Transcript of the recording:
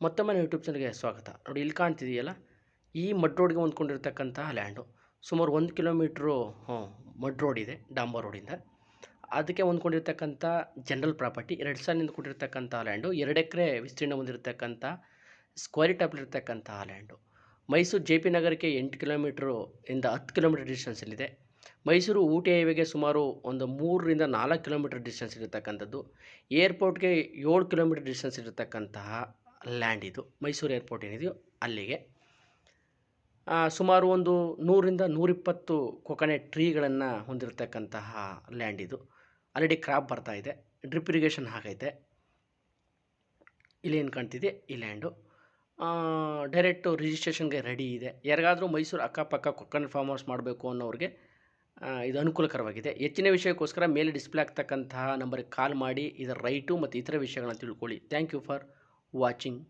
ಮತ್ತೊಮ್ಮೆ ಯೂಟ್ಯೂಬ್ ಚಾನಲ್ಗೆ ಸ್ವಾಗತ. ನೋಡಿ ಇಲ್ಲಿ ಕಾಣ್ತಿದೆಯಲ್ಲ, ಈ ಮಡ್ ರೋಡ್ಗೆ ಹೊಂದ್ಕೊಂಡಿರ್ತಕ್ಕಂತಹ ಲ್ಯಾಂಡು. ಸುಮಾರು 1 ಕಿಲೋಮೀಟ್ರು ಮಡ್ ರೋಡ್ ಇದೆ, ಡಾಂಬರ್ ರೋಡಿಂದ. ಅದಕ್ಕೆ ಹೊಂದ್ಕೊಂಡಿರ್ತಕ್ಕಂಥ ಜನರಲ್ ಪ್ರಾಪರ್ಟಿ 2 ಸಾಲಿನಿಂದ ಕೊಟ್ಟಿರ್ತಕ್ಕಂಥ ಲ್ಯಾಂಡು. 2 ಎಕರೆ ವಿಸ್ತೀರ್ಣ ಹೊಂದಿರತಕ್ಕಂಥ ಸ್ಕ್ವೇರ್ ಟಾಪಲ್ಲಿರ್ತಕ್ಕಂಥ ಲ್ಯಾಂಡು. ಮೈಸೂರು ಜೆ ಪಿ ನಗರಕ್ಕೆ 8 ಕಿಲೋಮೀಟ್ರು ಇಂದ 10 ಕಿಲೋಮೀಟರ್ ಡಿಸ್ಟೆನ್ಸಲ್ಲಿದೆ. ಮೈಸೂರು ಊಟಿ ಹೈವೇಗೆ ಸುಮಾರು ಒಂದು 3 ರಿಂದ 4 ಕಿಲೋಮೀಟರ್ ಡಿಸ್ಟೆನ್ಸ್ ಇರತಕ್ಕಂಥದ್ದು. ಏರ್ಪೋರ್ಟ್ಗೆ 7 ಕಿಲೋಮೀಟರ್ ಡಿಸ್ಟೆನ್ಸ್ ಇರತಕ್ಕಂತಹ ಲ್ಯಾಂಡ್ ಇದು. ಮೈಸೂರು ಏರ್ಪೋರ್ಟ್ ಏನಿದೆಯೋ ಅಲ್ಲಿಗೆ ಸುಮಾರು ಒಂದು 100 ರಿಂದ 120 ಕೊಕೊನೆಟ್ ಟ್ರೀಗಳನ್ನು ಹೊಂದಿರತಕ್ಕಂತಹ ಲ್ಯಾಂಡ್ ಇದು. ಆಲ್ರೆಡಿ ಕ್ರಾಪ್ ಬರ್ತಾ ಇದೆ, ಡ್ರಿಪ್ ಇರಿಗೇಷನ್ ಆಗೈತೆ. ಇಲ್ಲೇನು ಕಾಣ್ತಿದೆ ಈ ಲ್ಯಾಂಡು ಡೈರೆಕ್ಟು ರಿಜಿಸ್ಟ್ರೇಷನ್ಗೆ ರೆಡಿ ಇದೆ. ಯಾರಿಗಾದರೂ ಮೈಸೂರು ಅಕ್ಕಪಕ್ಕ ಕೊಕೊನೆಟ್ ಫಾರ್ಮ್ ಹೌಸ್ ಮಾಡಬೇಕು ಅನ್ನೋರಿಗೆ ಇದು ಅನುಕೂಲಕರವಾಗಿದೆ. ಹೆಚ್ಚಿನ ವಿಷಯಕ್ಕೋಸ್ಕರ ಮೇಲೆ ಡಿಸ್ಪ್ಲೇ ಆಗ್ತಕ್ಕಂತಹ ನಂಬರ್ಗೆ ಕಾಲ್ ಮಾಡಿ ಇದರ ರೈಟು ಮತ್ತು ಇತರ ವಿಷಯಗಳನ್ನು ತಿಳ್ಕೊಳ್ಳಿ. Thank you for watching.